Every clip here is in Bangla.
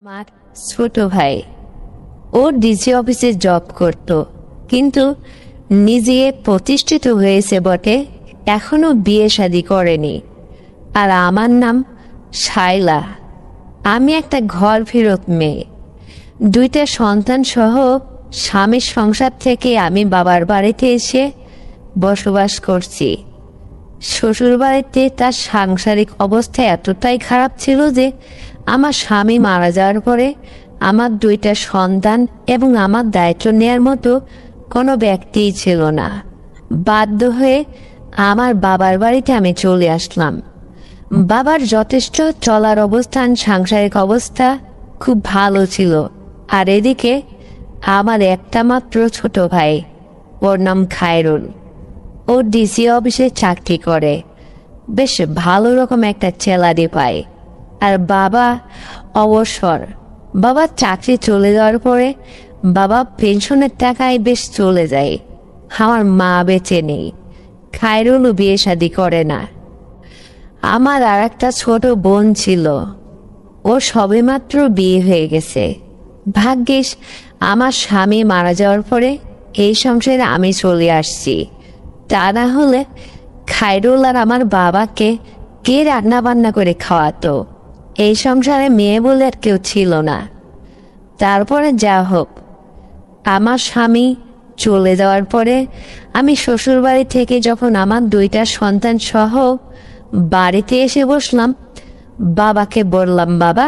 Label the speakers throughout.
Speaker 1: আমার ছোট ভাই ও ডিসি অফিসে জব করত, কিন্তু নিজে প্রতিষ্ঠিত হয়েছে বটে, এখনো বিয়ে শাদী করেনি। আর আমার নাম শাইলা। আমি একটা ঘর ফেরত মেয়ে, দুইটা সন্তান সহ স্বামীর সংসার থেকে আমি বাবার বাড়িতে এসে বসবাস করছি। শ্বশুর বাড়িতে তার সাংসারিক অবস্থা এতটাই খারাপ ছিল যে আমার স্বামী মারা যাওয়ার পরে আমার দুইটা সন্তান এবং আমার দায়িত্ব নেওয়ার মতো কোনো ব্যক্তিই ছিল না। বাধ্য হয়ে আমার বাবার বাড়িতে আমি চলে আসলাম। বাবার যথেষ্ট চলার অবস্থান, সাংসারিক অবস্থা খুব ভালো ছিল। আর এদিকে আমার একটা মাত্র ছোট ভাই, ওর নাম খায়রুল। ও ডিসি অফিসে চাকরি করে, বেশ ভালো রকম একটা স্যালারি পায়। আর বাবা অবসর। বাবার চাকরি চলে যাওয়ার পরে বাবা পেনশনের টাকায় বেশ চলে যায়। আমার মা বেঁচে নেই। খায়রুলও বিয়ে শাদী করে না। আমার আর একটা ছোট বোন ছিল, ও সবেমাত্র বিয়ে হয়ে গেছে। ভাগ্যিস আমার স্বামী মারা যাওয়ার পরে এই সংসারে আমি চলে আসছি। তা না হলে খায়রুল আর আমার বাবাকে কে রান্না বান্না করে খাওয়াতো? এই সংসারে মেয়ে বলে আর কেউ ছিল না। তারপরে যা হোক, আমার স্বামী চলে যাওয়ার পরে আমি শ্বশুরবাড়ি থেকে যখন আমার দুইটা সন্তান সহ বাড়িতে এসে বসলাম, বাবাকে বললাম, বাবা,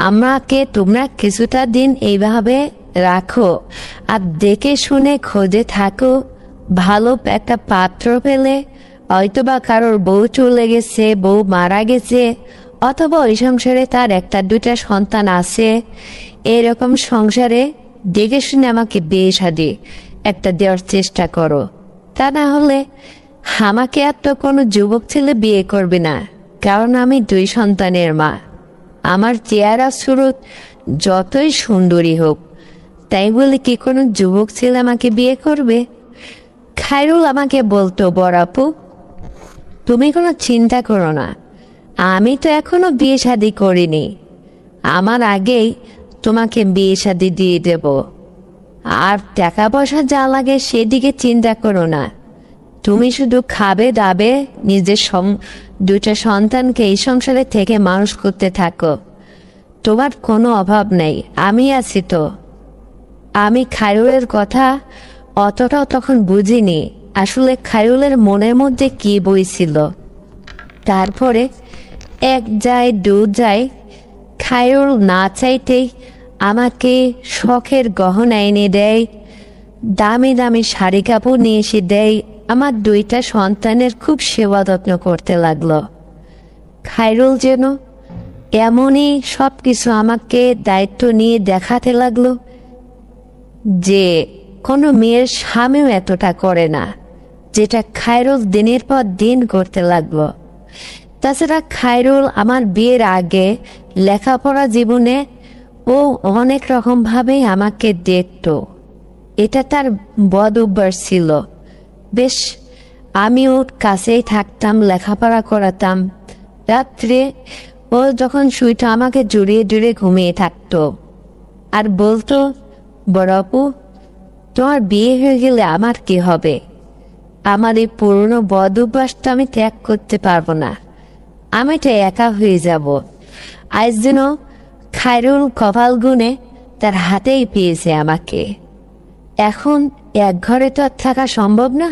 Speaker 1: আমাকে তোমরা কিছুটা দিন এইভাবে রাখো আর দেখে শুনে খোঁজে থাকো। ভালো একটা পাত্র পেলে, হয়তোবা কারোর বউ চলে গেছে, বউ মারা গেছে, অথবা ওই সংসারে তার একটা দুইটা সন্তান আছে, এরকম সংসারে দেখে শুনে আমাকে বিয়ে শাদী একটা দেওয়ার চেষ্টা করো। তা না হলে আমাকে আর তো কোনো যুবক ছেলে বিয়ে করবে না, কারণ আমি দুই সন্তানের মা। আমার চেহারা সুরত যতই সুন্দরী হোক, তাই বলে কি কোনো যুবক ছেলে আমাকে বিয়ে করবে? খায়রুল আমাকে বলতো, বড় আপু, তুমি কোনো চিন্তা করো না, আমি তো এখনো বিয়ে শাদী করিনি, আমার আগেই তোমাকে বিয়ে শাদী দিয়ে দেব। আর টাকা পয়সা যা লাগে সেদিকে চিন্তা করো না, তুমি শুধু খাবে দাবে, নিজের দুইটা সন্তানকে এই সংসারে থেকে মানুষ করতে থাকো, তোমার কোনো অভাব নেই, আমি আছি তো। আমি খায়রুলের কথা অতটাও তখন বুঝিনি, আসলে খায়রুলের মনের মধ্যে কি বইছিল। তারপরে এক যায় দু যায়, খায়রুল না চাইতেই আমাকে শখের গহনা এনে দেয়, দামি দামি শাড়ি কাপড় নিয়ে এসে দেয়। আমার দুইটা সন্তানের খুব সেবা যত্ন করতে লাগলো। খায়রুল যেন এমনই সব কিছু আমাকে দায়িত্ব নিয়ে দেখাতে লাগলো যে কোনো মেয়ের স্বামীও এতটা করে না, যেটা খায়রুল দিনের পর দিন করতে লাগলো। তাছাড়া খায়রুল আমার বিয়ের আগে লেখাপড়া জীবনে ও অনেক রকমভাবেই আমাকে দেখতো, এটা তার বদ অভ্যাস ছিল। বেশ, আমি ওর কাছেই থাকতাম, লেখাপড়া করাতাম। রাত্রে ও যখন শুইতো আমাকে জড়িয়ে জড়িয়ে ঘুমিয়ে থাকতো আর বলতো, বড় আপু, তোমার বিয়ে হয়ে গেলে আমার কি হবে? আমার এই পুরনো বদ অভ্যাসটা আমি ত্যাগ করতে পারবো না, আমি তো একা হয়ে যাব। আজ যেন খায়রুল কপাল গুনে তার হাতেই পেয়েছে আমাকে। এখন এক ঘরে তো আর থাকা সম্ভব না।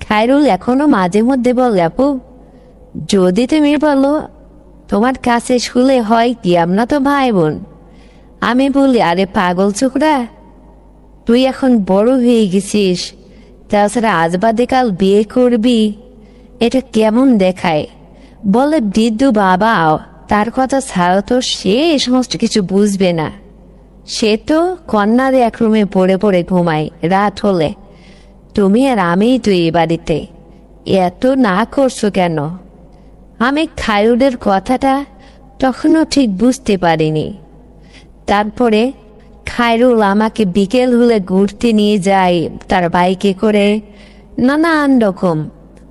Speaker 1: খায়রুল এখনো মাঝে মধ্যে বলে, আপু, যদি তুমি বলো তোমার কাছে শুলে হয় কি, আমরা তো ভাই বোন। আমি বলি, আরে পাগল ছোকরা, তুই এখন বড় হয়ে গেছিস, তাছাড়া আজ বাদে কাল বিয়ে করবি, এটা কেমন দেখায়? বলে, বৃদ্ধ বাবা, তার কথা ছাড়া তো সে এই সমস্ত কিছু বুঝবে না, সে তো কন্যার এক রুমে পড়ে পড়ে ঘুমায় রাত হলে। তুমি আর আমিই তো এই বাড়িতে, এত না করছো কেন? আমি খায়রুলের কথাটা তখনও ঠিক বুঝতে পারিনি। তারপরে খায়রুল আমাকে বিকেল হলে ঘুরতে নিয়ে যায় তার বাইকে করে, নানান রকম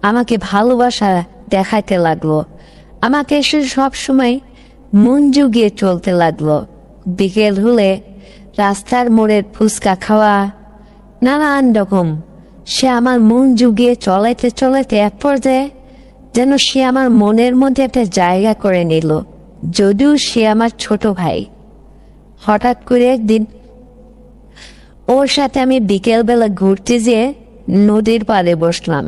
Speaker 1: আমাকে ভালোবাসা দেখাতে লাগলো। আমাকে সে সবসময় মন জুগিয়ে চলতে লাগলো। বিকেল হলে রাস্তার মোড়ের ফুচকা খাওয়া, নানান রকম। সে আমার মন জুগিয়ে চলাইতে চলাইতে এক পর্যায়ে যেন সে আমার মনের মধ্যে একটা জায়গা করে নিল, যদিও সে আমার ছোট ভাই। হঠাৎ করে একদিন ওর সাথে আমি বিকেলবেলা ঘুরতে যেয়ে নদীর পাড়ে বসলাম।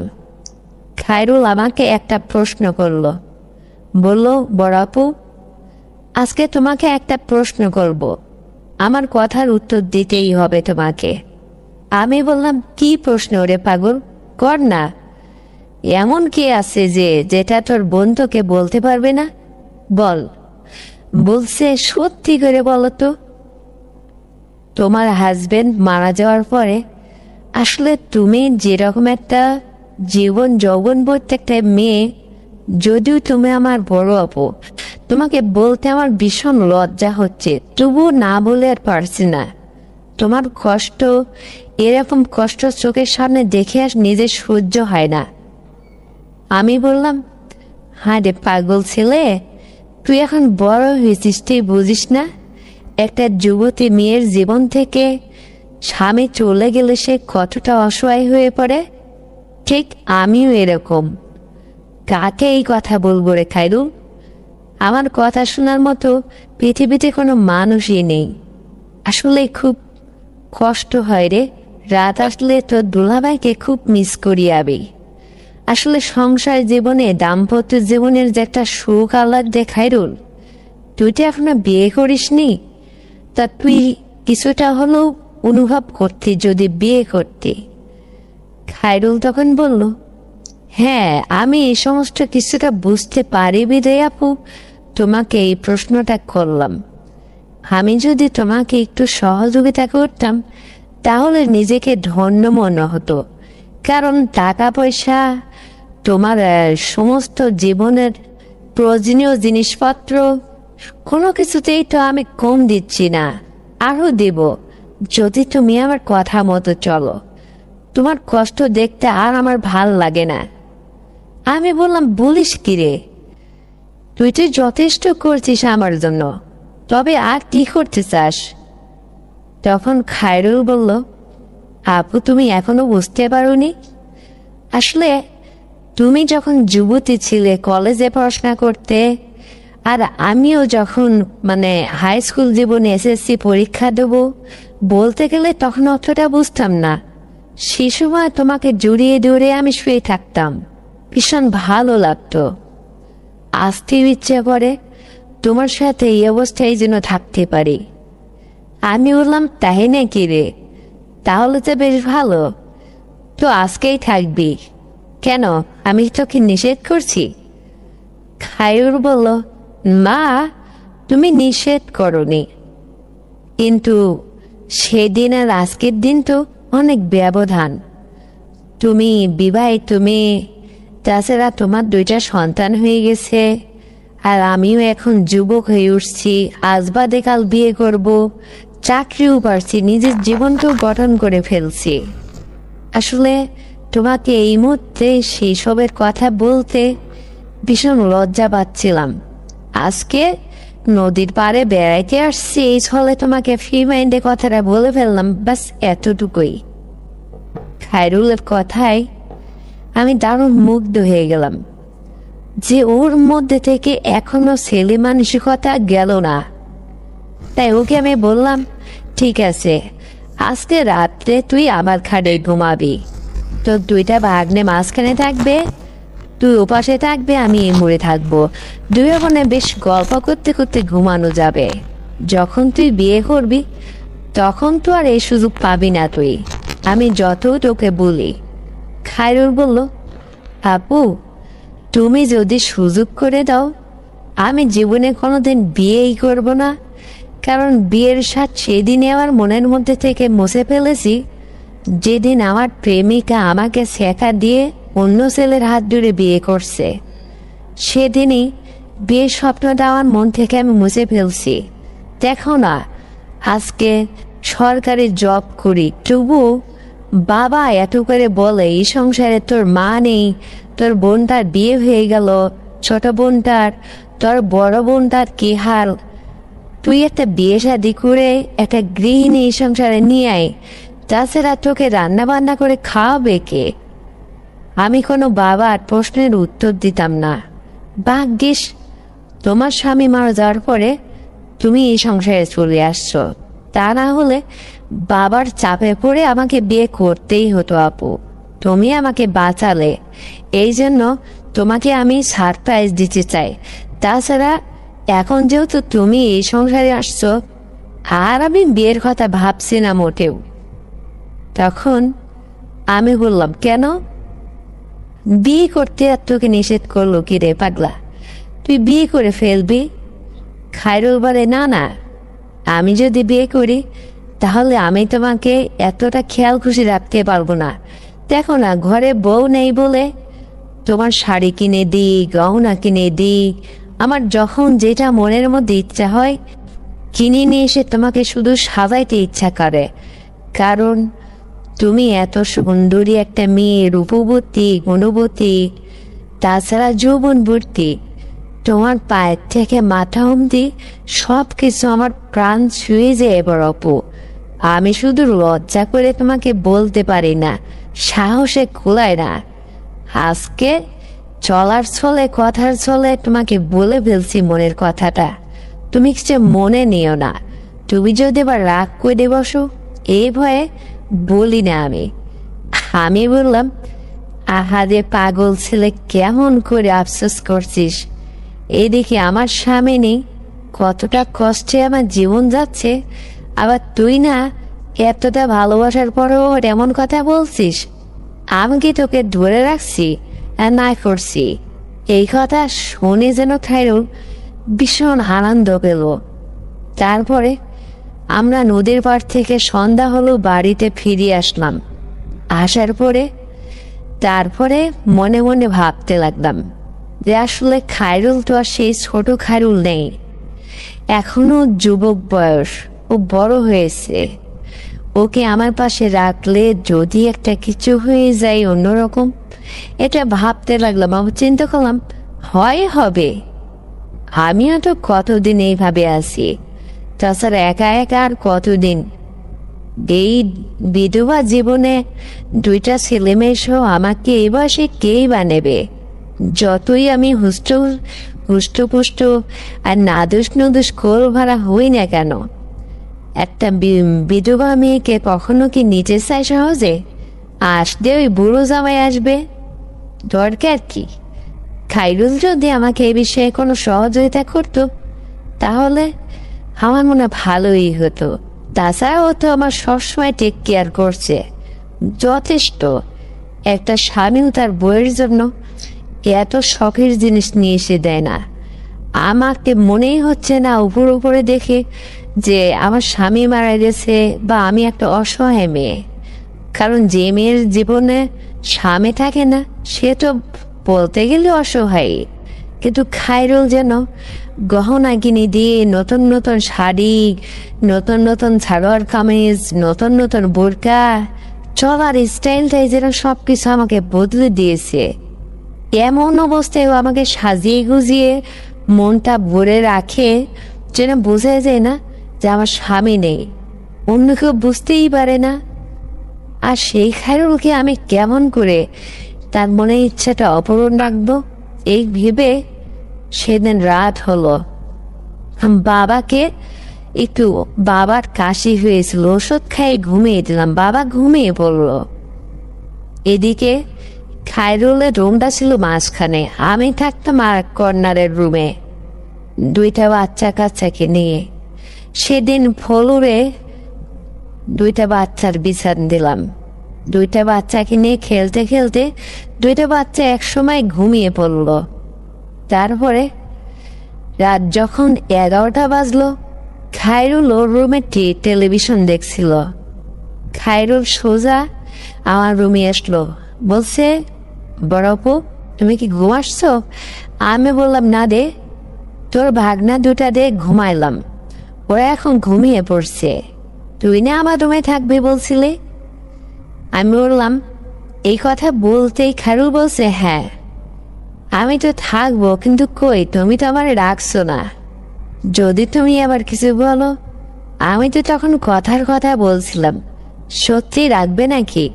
Speaker 1: খায়রুল আমাকে একটা প্রশ্ন করলো, বলল, বড় আপু, আজকে তোমাকে একটা প্রশ্ন করব, আমার কথার উত্তর দিতেই হবে তোমাকে। আমি বললাম, কি প্রশ্ন রে পাগল, কর না। এমন কি আছে যেটা তোর বন্ধুকে বলতে পারবে না? বল। বলছে, সত্যি করে বলো তো, তোমার হাজবেন্ড মারা যাওয়ার পরে আসলে তুমি যেরকম একটা জীবন যৌবন বলতে একটা মেয়ে, যদিও তুমি আমার বড় আপু, তোমাকে বলতে আমার ভীষণ লজ্জা হচ্ছে, তবুও না বলে আর পারছি না। তোমার কষ্ট, এরকম কষ্ট চোখের সামনে দেখে আর নিজের সহ্য হয় না। আমি বললাম, হ্যাঁ রে পাগল ছেলে, তুই এখন বড় হয়েছিস, তুই বুঝিস না একটা যুবতী মেয়ের জীবন থেকে স্বামী চলে গেলে সে কতটা অসহায় হয়ে পড়ে। ঠিক আমিও এরকম। কাকে এই কথা বলবো রে খায়রুল? আমার কথা শোনার মতো পৃথিবীতে কোনো মানুষই নেই। আসলে খুব কষ্ট হয় রে, রাত আসলে তোর দুলাভাইকে খুব মিস করি আমি। আসলে সংসার জীবনে, দাম্পত্য জীবনের যে একটা সুখ আহ্লাদ খায়রুল, তুই তো এখনো বিয়ে করিসনি, তা তুই কিছুটা হলেও অনুভব করতি যদি বিয়ে করতি। খায়রুল তখন বলল, হ্যাঁ, আমি এই সমস্ত কিছুটা বুঝতে পারি বিদায় আপু তোমাকে এই প্রশ্নটা করলাম। আমি যদি তোমাকে একটু সহযোগিতা করতাম তাহলে নিজেকে ধন্য মনে হতো, কারণ টাকা পয়সা, তোমার সমস্ত জীবনের প্রয়োজনীয় জিনিসপত্র কোনো কিছুতেই তো আমি কম দিচ্ছি না, আরও দেব যদি তুমি আমার কথা মতো চলো। তোমার কষ্ট দেখতে আর আমার ভাল লাগে না। আমি বললাম, বলিস কি রে, তুই তো যথেষ্ট করছিস আমার জন্য, তবে আর কি করতে চাস? তখন খায়রুল বলল, আপু তুমি এখনো বুঝতে পারোনি, আসলে তুমি যখন যুবতী ছিলে, কলেজে পড়াশোনা করতে, আর আমিও যখন হাই স্কুল জীবনে এসএসসি পরীক্ষা দেব, বলতে গেলে তখন অতটা বুঝতাম না। সে সময় তোমাকে জড়িয়ে ধরে আমি শুয়ে থাকতাম, ভীষণ ভালো লাগতো। আসতেও ইচ্ছে করে তোমার সাথে এই অবস্থায় যেন থাকতে পারি। আমি বললাম, তাই নাকি রে? তাহলে তো বেশ ভালো, তো আজকেই থাকবি কেন? আমি তোকে নিষেধ করছি? খায়রুল বলল, মা, তুমি নিষেধ করনি, কিন্তু সেদিন আর আজকের দিন তো অনেক ব্যবধান। তুমি বিবাহিত মেয়ে, তাছাড়া তোমার 2টা সন্তান হয়ে গেছে, আর আমিও এখন যুবক হয়ে উঠছি, আজ বাদে কাল বিয়ে করব, চাকরিও পারছি, নিজের জীবনটাও গঠন করে ফেলছি। আসলে তোমাকে এই মুহূর্তে সেই সবের কথা বলতে ভীষণ লজ্জা পাচ্ছিলাম। আজকে নদীর পাড়ে বেড়াইতে আসছি, এই ছলে তোমাকে ফ্রি মাইন্ডে কথাটা বলে ফেললাম, বাস এতটুকুই। খায়রুলের কথায় আমি দারুণ মুগ্ধ হয়ে গেলাম যে ওর মধ্যে থেকে এখনো ছেলে মানসিকতা গেল না। তাই ওকে আমি বললাম, ঠিক আছে, আজকে রাত্রে তুই আমার খাটে ঘুমাবি, তোর 2টা ভাগ্নে মাঝখানে থাকবে, তুই ওপাশে থাকবে, আমি এই মুড়ে থাকবো, দুই ওখানে বেশ গল্প করতে করতে ঘুমানো যাবে। যখন তুই বিয়ে করবি তখন তো আর এই সুযোগ পাবি না তুই, আমি যত তোকে বলি। খায়রুল বলল, আপু তুমি যদি সুযোগ করে দাও আমি জীবনে কোনোদিন বিয়েই করব না, কারণ বিয়ের স্বাদ সেদিনে আমার মনের মধ্যে থেকে মুছে ফেলেছি যেদিন আমার প্রেমিকা আমাকে শেখা দিয়ে অন্য ছেলের হাত ধরে বিয়ে করছে। সেদিনই বিয়ের স্বপ্নটা আমার মন থেকে আমি মুছে ফেলছি। দেখো না, আজকে সরকারি জব করি, তবু বাবা এত করে বলে এই সংসারে তোর মা নেই, তোর বোনটার বিয়ে হয়ে গেল, ছোট বোনটার, তোর বড় বোনটার কি হাল? তুই একটা বিয়ে শাদি করে একটা গৃহিণী সংসারে নিয়ে আয়, তাছাড়া তোকে রান্না বান্না করে খাওয়াবে কে? আমি কোনো বাবার প্রশ্নের উত্তর দিতাম না। ভাগ্যিস তোমার স্বামী মারা যাওয়ার পরে তুমি এই সংসারে চলে আসছো, তা না হলে বাবার চাপে পড়ে আমাকে বিয়ে করতেই হতো। আপু, তুমি আমাকে বাঁচালে, এই জন্য তোমাকে আমি সারপ্রাইজ দিতে চাই। তাছাড়া এখন যেহেতু তুমি এই সংসারে আসছো, আর আমি বিয়ের কথা ভাবছি না মোটেও। তখন আমি বললাম, কেন? বিয়ে করতে আর তোকে নিষেধ করলো কি রে পাগলা? তুই বিয়ে করে ফেলবি। খায়রুল বলে, না না, আমি যদি বিয়ে করি তাহলে আমি তোমাকে এতটা খেয়াল খুশি রাখতে পারবো না। দেখো না, ঘরে বউ নেই বলে তোমার শাড়ি কিনে দিই, গহনা কিনে দিই, আমার যখন যেটা মনের মধ্যে ইচ্ছা হয় কিনে নিয়ে এসে তোমাকে শুধু সাজাইতে ইচ্ছা করে। কারণ তুমি এত সুন্দরী একটা মেয়ে, রূপবতী, গুণবতী, তাছাড়া যৌবনবর্তী। তোমার পায়ের থেকে মাথা অবধি সব কিছু আমার প্রাণ ছুঁয়ে যায় এবার অপু। আমি শুধু লজ্জা করে তোমাকে বলতে পারি না, সাহসে কুলায় না। আজকে চলার ছলে, কথার ছলে তোমাকে বলে ফেলছি মনের কথাটা, তুমি কিছু মনে নিও না। তুমি যদি এবার রাগ করে বসো, এই ভয়ে বলি না আমি বললাম, আহারে পাগল ছেলে, কেমন করে আফসোস করছিস? এদিকে আমার স্বামী নেই, কতটা কষ্টে আমার জীবন যাচ্ছে, আবার তুই না এতটা ভালোবাসার পরেও এমন কথা বলছিস। আমি কি তোকে ধরে রাখছি আর না করছি? এই কথা শুনে যেন খায়রুল ভীষণ আনন্দ পেল। তারপরে আমরা নদীর পাড় থেকে সন্ধ্যা হলো বাড়িতে ফিরে আসলাম। আসার পরে তারপরে মনে মনে ভাবতে লাগলাম যে আসলে খায়রুল তো আর সেই ছোট খায়রুল নেই, এখনো যুবক বয়স, ও বড় হয়েছে। ওকে আমার পাশে রাখলে যদি একটা কিছু হয়ে যায় অন্যরকম, এটা ভাবতে লাগলাম। আমি চিন্তা করলাম, হয় হবে, আমিও তো কতদিন এইভাবে আছি, তাছাড়া একা একা আর কতদিন? এই বিধবা জীবনে দুইটা ছেলে মেয়ে সহ আমাকে এই বয়সে কেই বা নেবে? যতই আমি হুষ্টপুষ্ট আর নাদুস নুদুস খোল ভাড়া হই না কেন, একটা বিধবা মেয়েকে কখনো কি নিতে চায় সহজে? আসলে ওই বুড়ো জামাই আসবে, দরকার কি? খায়রুল যদি আমাকে এই বিষয়ে কোনো সহযোগিতা করতো তাহলে আমার মনে ভালোই হতো। তাছাড়া ও তো আমার সবসময় টেক কেয়ার করছে, যথেষ্ট। একটা স্বামীও তার বউয়ের জন্য এত শখের জিনিস নিয়ে এসে দেয় না। আমাকে মনেই হচ্ছে না উপরে দেখে যে আমার স্বামী মারা গেছে বা আমি একটা অসহায় মেয়ে। কারণ যে মেয়ের জীবনে স্বামী থাকে না সে তো বলতে গেলে অসহায়। কিন্তু খায়রুল যেন গহনা কিনে দিয়ে, নতুন নতুন শাড়ি, নতুন নতুন সালোয়ার কামিজ, নতুন নতুন বোরকা, চলার স্টাইলটাই যেন সব কিছু আমাকে বদলে দিয়েছে। এমন অবস্থায়ও আমাকে সাজিয়ে গুজিয়ে মনটা ভরে রাখে, যেন বোঝা যায় না যে আমার স্বামী নেই, অন্য কেউ বুঝতেই পারে না। আর সেই খায়রুলকে আমি কেমন করে তার মনে ইচ্ছাটা অপূরণ রাখবো, এই ভেবে সেদিন রাত হলো। বাবাকে একটু, বাবার কাশি হয়েছিল, ওষুধ খাই ঘুমিয়ে দিলাম, বাবা ঘুমিয়ে পড়ল। এদিকে খায়রুলের রুমটা ছিল মাঝখানে, আমি থাকতাম আর কর্নারের রুমে দুইটা বাচ্চা কাচ্চাকে নিয়ে। সেদিন ফ্লোরে দুইটা বাচ্চার বিছান দিলাম। দুইটা বাচ্চাকে নিয়ে খেলতে খেলতে দুইটা বাচ্চা একসময় ঘুমিয়ে পড়ল। তারপরে রাত যখন 11টা বাজলো, খায়রুল ওর রুমে টেলিভিশন দেখছিল। খায়রুল সোজা আমার রুমে আসলো, বলছে, বড় আপু তুমি কি ঘুমাচ্ছ? আমি বললাম, না দে, তোর ভাগনা দুটা দে, ঘুমাইলাম, ওরা এখন ঘুমিয়ে পড়ছে, তুই না আমার রুমে থাকবি বলছিলে। আমি বললাম, এই কথা বলতেই খায়রুল বলছে, হ্যাঁ আমি তো থাকবো, কিন্তু কই, তুমি তো আমার রাখছো না। যদি তুমি আবার কিছু বলো। আমি তো তখন কথার কথা বলছিলাম, সত্যি রাখবে নাকি?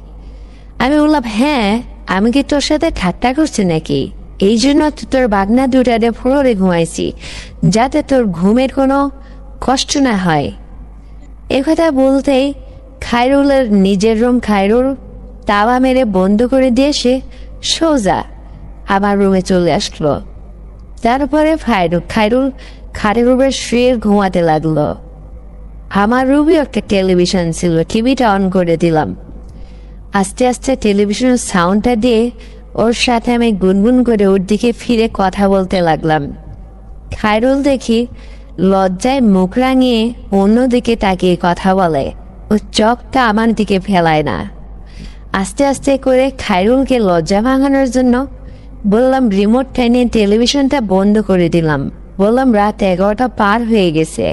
Speaker 1: আমি বললাম, হ্যাঁ, আমি কি তোর সাথে ঠাট্টা করছি নাকি? এই জন্য তো তোর বাগনা দুটারে ফ্লোরে ঘুমাইছি, যাতে তোর ঘুমের কোনো কষ্ট না হয়। একথা বলতেই খায়রুলের নিজের রুম খায়রুল তালা মেরে বন্ধ করে দিয়ে সে সোজা আমার রুমে চলে আসলো। তারপরে খায়রুল খাটের উপরে শুয়ে ঘুমাতে লাগলো। আমার রুমে একটা টেলিভিশন ছিল, টিভিটা অন করে দিলাম। আস্তে আস্তে টেলিভিশনের সাউন্ডটা দিয়ে ওর সাথে আমি গুনগুন করে ওর দিকে ফিরে কথা বলতে লাগলাম। খায়রুল দেখি লজ্জায় মুখ রাঙিয়ে অন্যদিকে তাকিয়ে কথা বলে, ও চোখটা আমার দিকে ফেলায় না। আস্তে আস্তে করে খায়রুলকে লজ্জা ভাঙানোর জন্য বললাম, রিমোট টেনে টেলিভিশনটা বন্ধ করে দিলাম। বললাম, রাত 11টা পার হয়ে গেছে,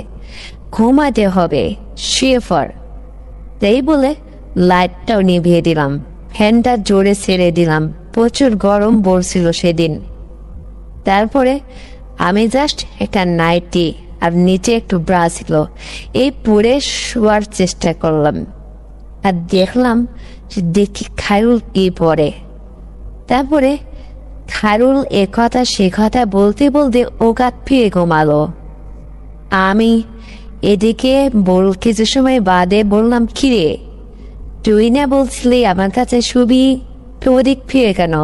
Speaker 1: ঘুমাতে হবে, শুয়ে পড়। তাই বলে লাইটটাও নিভিয়ে দিলাম, ফ্যানটা জোরে ছেড়ে দিলাম। প্রচুর গরম পড়ছিল সেদিন। তারপরে আমি জাস্ট একটা নাইটি আর নিচে একটু ব্রা ছিল, এই পরে শোয়ার চেষ্টা করলাম। আর দেখলাম যে দেখি খায়রুল কি পরে। তারপরে খায়রুল এ কথা সে কথা বলতে বলতে ওকাত ফিরে ঘুমালো। আমি এদিকে কিছু সময় বাদে বললাম, কিরে, তুই না বলছিলি আমার কাছে শুবি, তো ওদিক ফিরে কেন?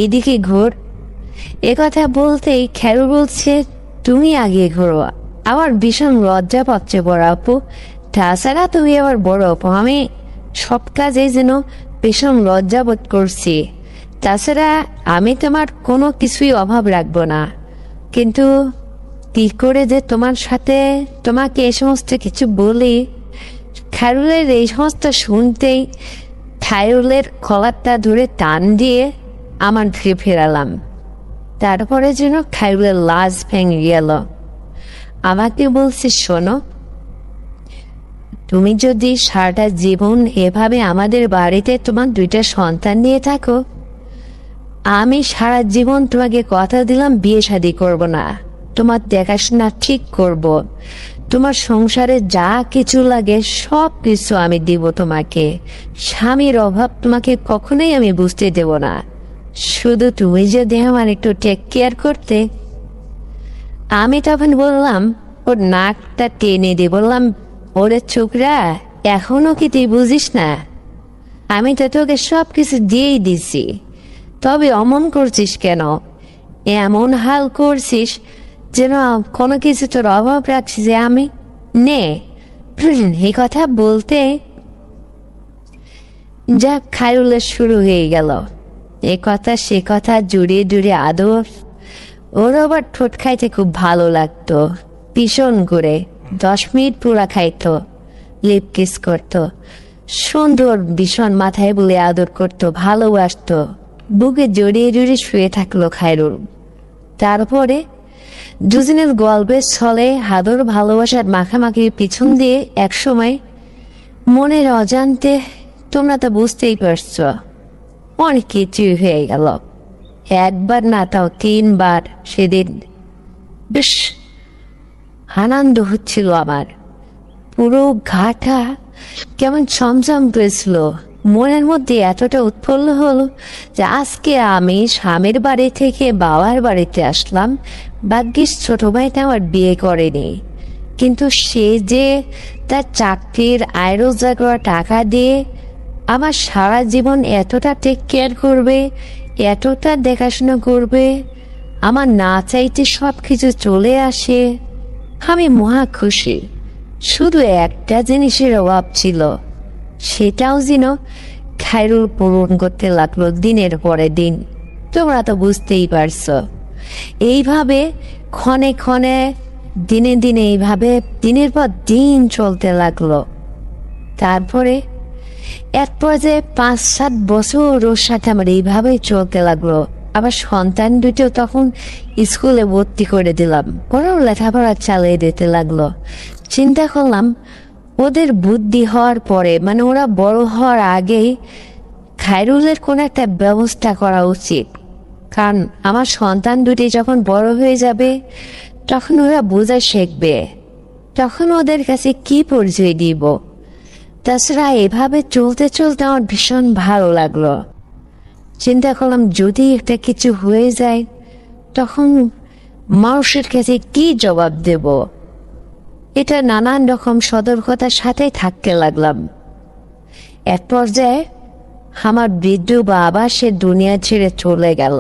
Speaker 1: এদিকে ঘোর। এ কথা বলতেই খায়রুল বলছে, তুমি আগে ঘোরো। আমার ভীষণ লজ্জা পাচ্ছে বড় আপু, তাছাড়া তুমি আবার বড় আপু, আমি সব কাজে যেন ভীষণ লজ্জা বোধ করছি। তাছাড়া আমি তোমার কোনো কিছুই অভাব রাখবো না, কিন্তু কি করে যে তোমার সাথে তোমাকে এই সমস্ত কিছু বলি। খায়রুলের এই সমস্ত শুনতেই খায়রুলের কলারটা ধরে টান দিয়ে আমার ফিরে ফেরালাম। তারপরে যেন খায়রুলের লাশ ভেঙে গেল। আমাকে বলছে, শোনো, তুমি যদি সারাটা জীবন এভাবে আমাদের বাড়িতে তোমার 2টা সন্তান নিয়ে থাকো, আমি সারা জীবন তোমাকে কথা দিলাম বিয়ে শাদী করব না, তোমার দেখাশোনা ঠিক করব, তোমার সংসারে যা কিছু লাগে সব কিছু আমি দিব তোমাকে, স্বামীর অভাব তোমাকে কখনোই আমি বুঝতে দেব না, শুধু তুমি যদি আমার একটু টেক কেয়ার করতে। আমি তখন বললাম, ওর নাকটা টেনে দিয়ে বললাম, ওরে ছোকরা, এখনো কি তুই বুঝিস না? আমি তো তোকে সব কিছু দিয়েই দিছি, তবে অমন করছিস কেন? এমন হাল করছিস যেন কোনো কিছু তোর অভাব রাখছি যে আমি নে। এই কথা বলতে যা খায়রুলের শুরু হয়ে গেল, এ কথা সে কথা জুড়ে জুড়ে আদর। ওর আবার ঠোঁট খাইতে খুব ভালো লাগতো, ভীষণ করে 10 মিনিট পুরা খাইতো, লিপ কিস করতো, সুন্দর ভীষণ মাথায় বলে আদর করতো, ভালোবাসতো। বুকে জড়িয়ে জড়িয়ে শুয়ে থাকলো খায়রুল। তারপরে দুজনের গল্পের ছলে আদর ভালোবাসার মাখামাখির পিছন দিয়ে একসময় মনের অজান্তে, তোমরা তো বুঝতেই পারছ, অনেক কিছুই হয়ে গেল। একবার না তাও 3 বার। সেদিন বেশ আনন্দ হচ্ছিল আমার, পুরো ঘাটা কেমন ছমছম করেছিল। মনের মধ্যে এতটা উৎফুল্ল হলো যে আজকে আমি স্বামীর বাড়ি থেকে বাবার বাড়িতে আসলাম। ভাগ্যিস ছোট ভাইটা আমার বিয়ে করেনি, কিন্তু সে যে তার চাকরির আয় রোজগার করা টাকা দিয়ে আমার সারা জীবন এতটা টেক কেয়ার করবে, এতটা দেখাশোনা করবে, আমার না চাইতে সব কিছু চলে আসে, আমি মহা খুশি। শুধু একটা জিনিসের অভাব ছিল, সেটাও যেন খায়রুল পূরণ করতে লাগলো দিনের পরে দিন। তোমরা তো বুঝতেই পারছো। এইভাবে ক্ষণে ক্ষণে দিনে দিনে এইভাবে দিনের পর দিন চলতে লাগলো। তারপরে এক পর্যায়ে 5-7 বছর ওর সাথে আমার এইভাবেই চলতে লাগলো। আবার সন্তান দুটো তখন স্কুলে ভর্তি করে দিলাম, ওরাও লেখাপড়া চালিয়ে দিতে লাগলো। চিন্তা করলাম, ওদের বুদ্ধি হওয়ার পরে, মানে ওরা বড় হওয়ার আগেই খায়রুলের কোনো একটা ব্যবস্থা করা উচিত। কারণ আমার সন্তান দুটি যখন বড় হয়ে যাবে তখন ওরা বোঝা শিখবে, তখন ওদের কাছে কি পরিচয় দিব। তাছাড়া এভাবে চলতে চলতে আমার ভীষণ ভালো লাগলো। চিন্তা করলাম যদি একটা কিছু হয়ে যায় তখন মানুষের কাছে কি জবাব দেব। এটা নানান রকম সতর্কতার সাথেই থাকতে লাগলাম। এক পর্যায়ে আমার বৃদ্ধ বাবা সে দুনিয়া ছেড়ে চলে গেল।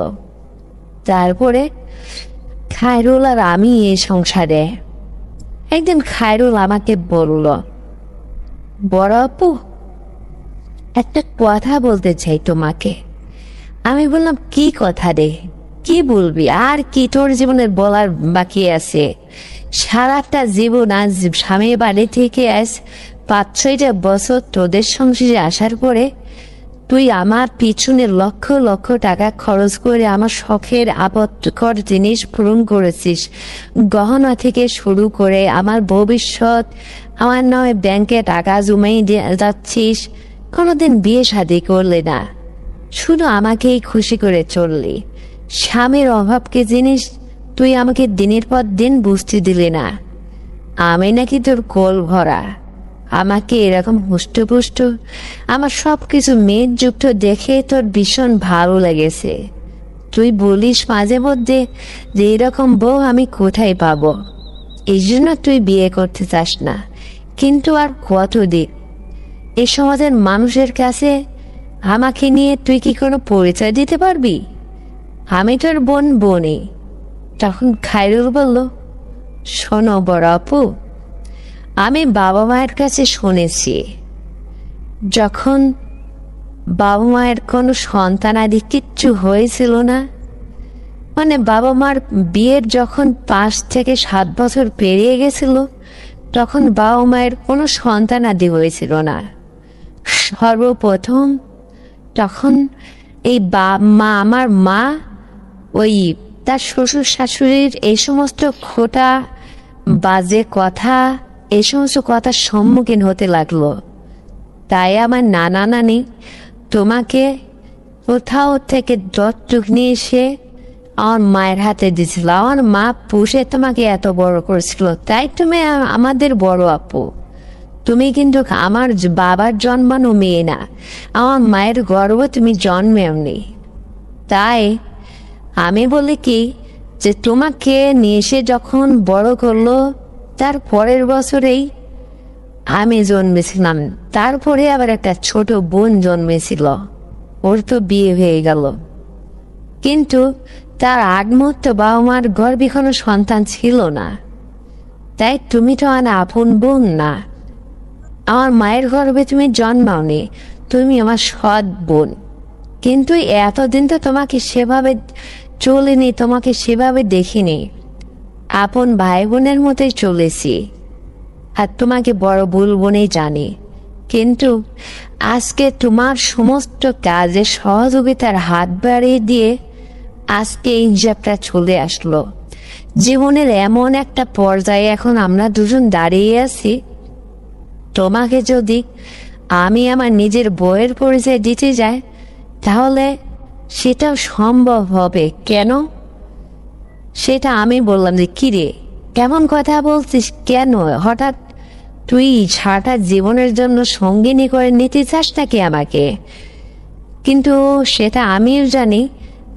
Speaker 1: তারপরে খায়রুল আর আমি এই সংসারে। একদিন খায়রুল আমাকে বলল, বড় আপু, একটা কথা বলতে চাই তোমাকে। আমি বললাম, কি কথা রে, কি বলবি? আর কি তোর জীবনের বলার বাকি আছে? সারাটা জীবন আজ স্বামীর বাড়ি থেকে আজ 5-6টা বছর তোদের সংসারে আসার পরে তুই আমার পিছনে লক্ষ লক্ষ টাকা খরচ করে আমার শখের আপত্তিকর জিনিস পূরণ করেছিস। গহনা থেকে শুরু করে আমার ভবিষ্যৎ, আমার নয় ব্যাংকে টাকা জমাই যাচ্ছিস। কোনোদিন বিয়ে শাদী করলি না, শুধু আমাকেই খুশি করে চললি। স্বামীর অভাবকে জিনিস তুই আমাকে দিনের পর দিন বুঝতে দিলি না। আমি নাকি তোর কোল ভরা, আমাকে এরকম হুষ্টপুষ্ট আমার সব কিছু মেদযুক্ত দেখে তোর ভীষণ ভালো লেগেছে। তুই বলিস মাঝে মধ্যে যে এরকম বউ আমি কোথায় পাবো, এই জন্য তুই বিয়ে করতে চাস না। কিন্তু আর কতদিন এই সমাজের মানুষের কাছে আমাকে নিয়ে তুই কি কোনো পরিচয় দিতে পারবি? আমি তোর বোনই। তখন খায়রুল বলল, শোনো বড় আপু, আমি বাবা মায়ের কাছে শুনেছি যখন বাবা মায়ের কোনো সন্তানাদি কিচ্ছু হয়েছিল না, মানে বাবা মার বিয়ের যখন 5 থেকে 7 বছর পেরিয়ে গেছিল তখন বাবা মায়ের কোনো সন্তানাদি হয়েছিল না। সর্বপ্রথম তখন এই আমার মা ওই তার শ্বশুর শাশুড়ির এই সমস্ত খোটা বাজে কথা, এই সমস্ত কথার সম্মুখীন হতে লাগলো। তাই আমার নানা নানি তোমাকে কোথাও থেকে দত্তক নিয়ে এসে আমার মায়ের হাতে দিয়েছিল। আমার মা পুষে তোমাকে এত বড় করেছিল, তাই তুমি আমাদের বড় আপু। তুমি কিন্তু আমার বাবার জন্মানো মেয়ে না, আমার মায়ের গর্বে তুমি জন্মেওনি। তাই আমি বলি কি যে তোমাকে নিয়ে এসে যখন বড় করলো তার পরের বছরেই আমি জন্মেছিলাম। তারপরে আবার একটা ছোট বোন জন্মেছিল, ওর তো বিয়ে হয়ে গেল। কিন্তু তার আগ মুহূর্তে বাবা মার গর্ভে কোনো সন্তান ছিল না। তাই তুমি তো আমার আপন বোন না, আমার মায়ের গর্ভে তুমি জন্মাওনি, তুমি আমার সৎ বোন। কিন্তু এতদিন তো তোমাকে সেভাবে চলিনি, তোমাকে সেভাবে দেখিনি, আপন ভাই বোনের মতোই চলেছি, আর তোমাকে বড় বলবনেই জানি। কিন্তু আজকে তোমার সমস্ত কাজে সহযোগিতার হাত বাড়িয়ে দিয়ে আজকে এই হিসাবটা চলে আসলো। জীবনের এমন একটা পর্যায়ে এখন আমরা দুজন দাঁড়িয়ে আছি, তোমাকে যদি আমি আমার নিজের বউয়ের পরিচয় দিতে যাই তাহলে সেটাও সম্ভব হবে কেন? সেটা আমি বললাম যে কিরে, কেমন কথা বলছিস, কেন হঠাৎ তুই সারাটা জীবনের জন্য সঙ্গিনী করে নিতে চাস নাকি আমাকে? কিন্তু সেটা আমিও জানি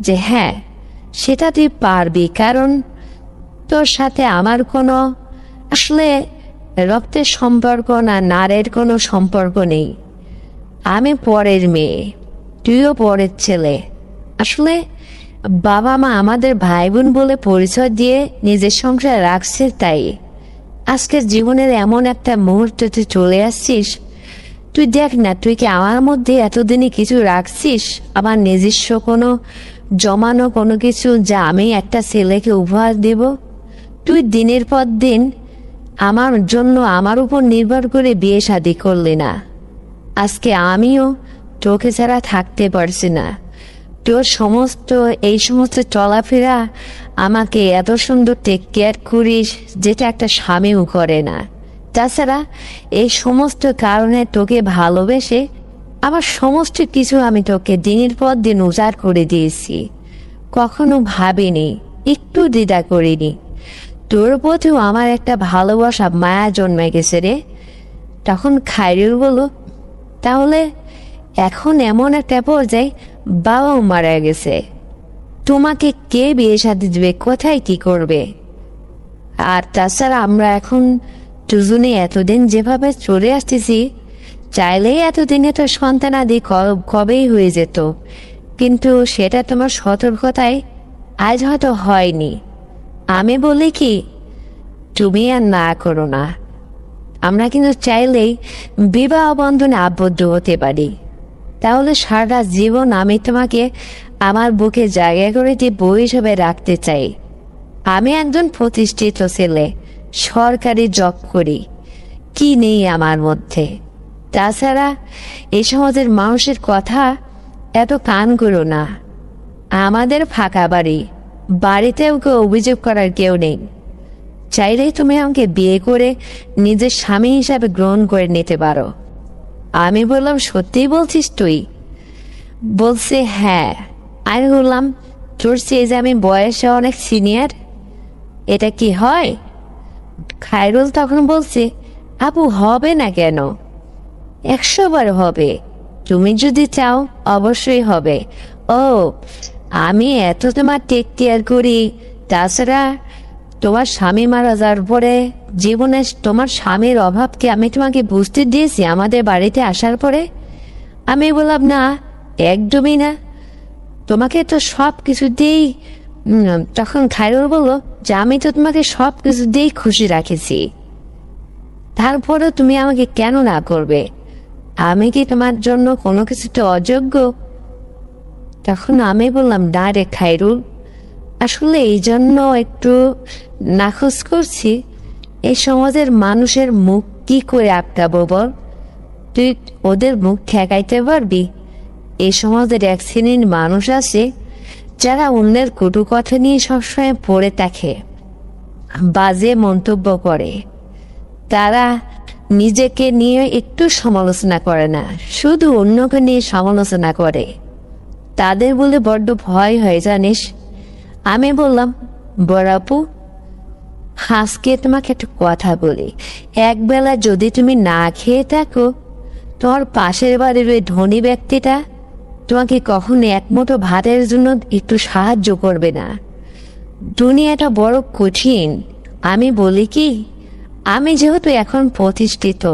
Speaker 1: যে হ্যাঁ, সেটা তুই পারবি, কারণ তোর সাথে আমার কোনো আসলে রক্তের সম্পর্ক না, নারের কোনো সম্পর্ক নেই। আমি পরের মেয়ে, তুইও পরের ছেলে। আসলে বাবা মা আমাদের ভাই বোন বলে পরিচয় দিয়ে নিজের সংসার রাখছে, তাই আজকের জীবনের এমন একটা মুহূর্তে তুই চলে আসছিস। তুই দেখ না, তুই কি আমার মধ্যে এতদিনে কিছু রাখছিস, আমার নিজস্ব কোনো জমানো কোনো কিছু যা আমি একটা ছেলেকে উপহার দেব? তুই দিনের পর দিন আমার জন্য আমার উপর নির্ভর করে বিয়ে শাদী করলি না। আজকে আমিও তোকে ছাড়া থাকতে পারছি না। তোর এই সমস্ত চলাফেরা আমাকে এত সুন্দর টেক কেয়ার করিস যেটা একটা স্বামীও করে না। তাছাড়া এই সমস্ত কারণে তোকে ভালোবেসে আবার সমস্ত কিছু আমি তোকে দিনের পর দিন উজাড় করে দিয়েছি। কখনো ভাবিনি, একটু দ্বিধা করিনি। তোর প্রতিও আমার একটা ভালোবাসা মায়া জন্মে গেছে রে। তখন খায়রুল বলল, তাহলে এখন এমন একটা পর্যায়ে বাবাও মারা গেছে, তোমাকে কে বিয়ে শাদী দেবে, কোথায় কি করবে? আর তাছাড়া আমরা এখন দুজনে এতদিন যেভাবে চলে আসতেছি, চাইলেই এতদিনে তো সন্তানাদি কবেই হয়ে যেত, কিন্তু সেটা তোমার সতর্কতায় আজ হয়তো হয়নি। আমি বলি কি, তুমি আর না করো না। আমরা কিন্তু চাইলেই বিবাহ বন্ধনে আবদ্ধ হতে পারি। তাহলে সারা জীবন আমি তোমাকে আমার বুকে জায়গা করে দিয়ে বউ হিসেবে রাখতে চাই। আমি একজন প্রতিষ্ঠিত ছেলে, সরকারি জব করি, কি নেই আমার মধ্যে? তাছাড়া এই সমাজের মানুষের কথা এত কান করো না। আমাদের ফাঁকা বাড়ি, বাড়িতেও কেউ অভিযোগ করার কেউ নেই। চাইলেই তুমি আমাকে বিয়ে করে নিজের স্বামী হিসাবে গ্রহণ করে নিতে পারো। আমি বললাম, সত্যিই বলছিস তুই? বলছে হ্যাঁ। আমি বললাম, তোর চেয়ে যে আমি বয়সে অনেক সিনিয়র, এটা কি হয়? খায়রুল তখন বলছে, আপু হবে না কেন, 100 বার হবে। তুমি যদি চাও অবশ্যই হবে। ও, আমি এত তোমার টেক কেয়ার করি, তাছাড়া তোমার স্বামী মারা যাওয়ার পরে জীবনে তোমার স্বামীর অভাবকে আমি তোমাকে বুঝতে দিয়েছি আমাদের বাড়িতে আসার পরে? আমি বললাম, না, একদমই না, তোমাকে তো সব কিছু দিয়েই। তখন খায়রুল বলল যে, আমি তো তোমাকে সব কিছু দিয়েই খুশি রাখেছি, তারপরেও তুমি আমাকে কেন না করবে? আমি কি তোমার জন্য কোনো কিছুতে অযোগ্য? তখন আমি বললাম, না রে খায়রুল, আসলে এই জন্য একটু নাখোশ করছি। এই সমাজের মানুষের মুখ কি করে আটকাবো বল? তুই ওদের মুখ ঠেকাইতে পারবি? এই সমাজের এক শ্রেণীর মানুষ আছে যারা অন্যের কটু কথা নিয়ে সবসময় পড়ে থাকে, বাজে মন্তব্য করে। তারা নিজেকে নিয়ে একটু সমালোচনা করে না, শুধু অন্যকে নিয়ে সমালোচনা করে। তাদের বলে বড্ড ভয় হয় জানিস। আমি বললাম, বড় আপু, আজকে তোমাকে একটা কথা বলি, একবেলা যদি তুমি না খেয়ে থাকো, তোমার পাশের বাড়ির ওই ধনী ব্যক্তিটা তোমাকে কখনো এক মুঠো ভাতের জন্য একটু সাহায্য করবে না। দুনিয়াটা বড় কঠিন। আমি বলি কি, আমি যেহেতু এখন প্রতিষ্ঠিত,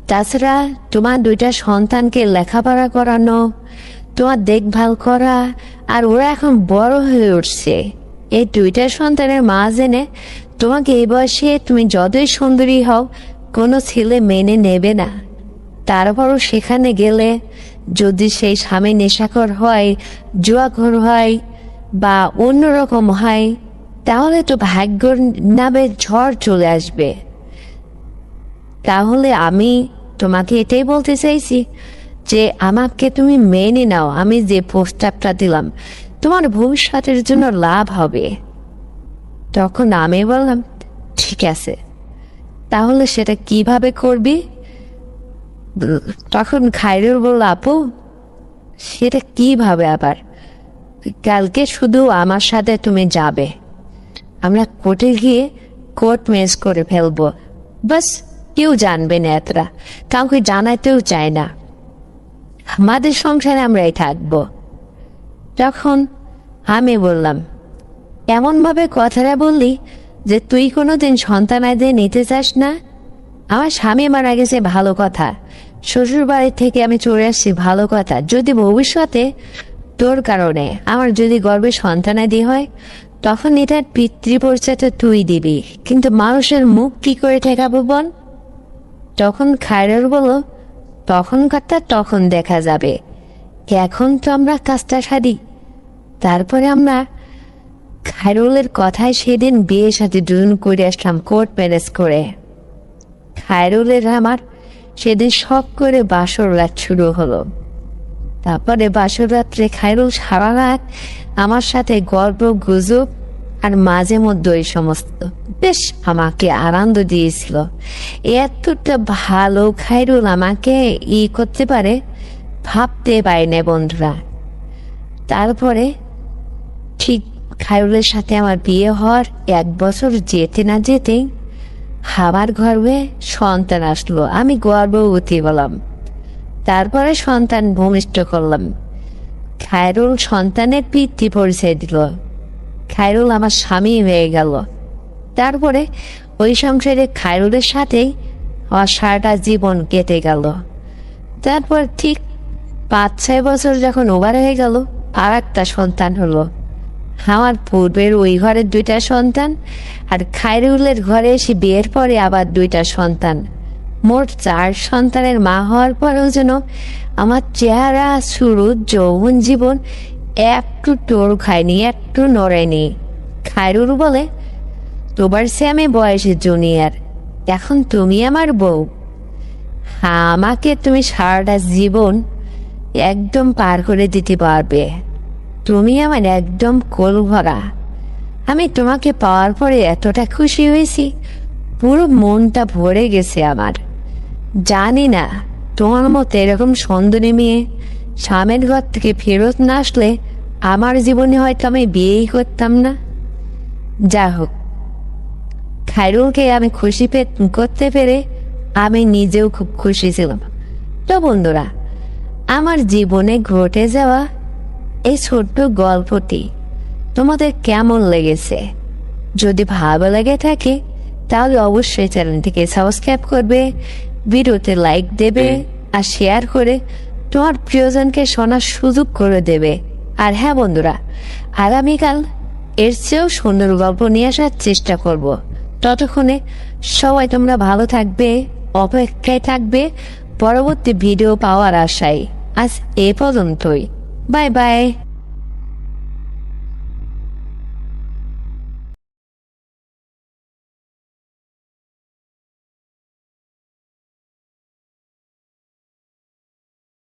Speaker 1: তাছাড়া তোমার 2টা সন্তানকে লেখাপড়া করানো, তোমার দেখভাল করা, আর ওরা এখন বড় হয়ে উঠছে, এই 2টা সন্তানের মা জেনে তোমাকে এই বয়সে তুমি যতই সুন্দরী হও, কোনো ছেলে মেনে নেবে না। তারপরও সেখানে গেলে যদি সেই স্বামী নেশাখোর হয়, জুয়াখোর হয়, বা অন্যরকম হয়, তাহলে তো ভাগ্যর নামে ঝড় চলে আসবে। তাহলে আমি তোমাকে এটাই বলতে চাইছি যে আমাকে তুমি মেনে নাও। আমি যে প্রস্তাবটা দিলাম, তোমার ভবিষ্যতের জন্য লাভ হবে। তখন আমি বললাম, ঠিক আছে, তাহলে সেটা কিভাবে করবি? তখন খায়রুল বলল, আপু, সেটা কিভাবে আবার? কালকে শুধু আমার সাথে তুমি যাবে, আমরা কোর্টে গিয়ে কোর্ট ম্যারেজ করে ফেলবো, বাস। কেউ জানবে না, এতটা কাউকে জানাতেও চায় না, আমাদের সংসারে আমরাই থাকবো। তখন আমি বললাম, এমনভাবে কথাটা বললি যে তুই কোনোদিন সন্তান আদে নিতে চাস না? আমার স্বামী মারা গেছে, ভালো কথা। শ্বশুর বাড়ি থেকে আমি চলে আসছি, ভালো কথা। যদি ভবিষ্যতে তোর কারণে আমার যদি গর্ভে সন্তানাদি হয়, তখন এটার পিতৃ পরিচয়টা তুই দিবি, কিন্তু মানুষের মুখ কি করে ঠেকাবো বল? তখন খায়রুল বলল, তখনকারটা তখন দেখা যাবে, এখন তো আমরা কাজটা সারি, তারপরে আমরা। খায়রুলের কথায় সেদিন বিয়ের সাথে দুজন করে আসলাম কোর্ট ম্যারেজ করে। খায়রুলের আমার সেদিন শখ করে বাসর রাত শুরু হলো। তারপরে বাসর রাত্রে খায়রুল সারা রাত আমার সাথে গল্প গুজব আর মাঝে মধ্যে ওই সমস্ত বেশ আমাকে আনন্দ দিয়েছিল। এতটা ভালো খায়রুল আমাকে করতে পারে ভাবতে পারি না বন্ধুরা। তারপরে খায়রুলের সাথে আমার বিয়ে হওয়ার 1 বছর যেতে না যেতেই আমার গর্ভে সন্তান আসলো। আমি গর্ভবতী হলাম। তারপরে সন্তান ভূমিষ্ঠ করলাম। খায়রুল সন্তানের পিতৃ পরিচয় দিল। খায়রুল আমার স্বামী হয়ে গেল। তারপরে ওই সংসারে খায়রুলের সাথেই আমার সারাটা জীবন কেটে গেল। তারপর ঠিক 5-6 বছর যখন ওভার হয়ে গেল, আর একটা সন্তান হলো। আমার পূর্বের ওই ঘরের 2টা সন্তান, আর খায়রুলের ঘরে এসে বিয়ের পরে আবার 2টা সন্তান। মোট 4 সন্তানের মা হওয়ার পরেও যেন আমার চেহারা, শুরু, যৌবন জীবন একটু টোর খায়নি, একটু নড়েনি। খায়রুল বলে, তোমার সে আমি বয়সে জুনিয়র, এখন তুমি আমার বউ। আমাকে তুমি সারাটা জীবন একদম পার করে দিতে পারবে। তুমি আমার একদম কোল ভরা। আমি তোমাকে পাওয়ার পরে এতটা খুশি হয়েছি, পুরো মনটা ভরে গেছে আমার। জানি না তোমার মতো এরকম সুন্দরী মেয়ে স্বামীর ঘর থেকে ফেরত না আসলে আমার জীবনে হয়তো আমি বিয়েই করতাম না। যা হোক, খায়রুলকে আমি খুশি করতে পেরে আমি নিজেও খুব খুশি ছিলাম। তো বন্ধুরা, আমার জীবনে ঘটে যাওয়া এই ছোট্ট গল্পটি তোমাদের কেমন লেগেছে? যদি ভালো লেগে থাকে তাহলে অবশ্যই চ্যানেলটিকে সাবস্ক্রাইব করবে, ভিডিওতে লাইক দেবে, আর শেয়ার করে তোমার প্রিয়জনকে শোনার সুযোগ করে দেবে। আর হ্যাঁ বন্ধুরা, আগামীকাল এর চেয়েও সুন্দর গল্প নিয়ে আসার চেষ্টা করব। ততক্ষণে সবাই তোমরা ভালো থাকবে, অপেক্ষায় থাকবে পরবর্তী ভিডিও পাওয়ার আশায়। আজ এ পর্যন্তই। Bye bye.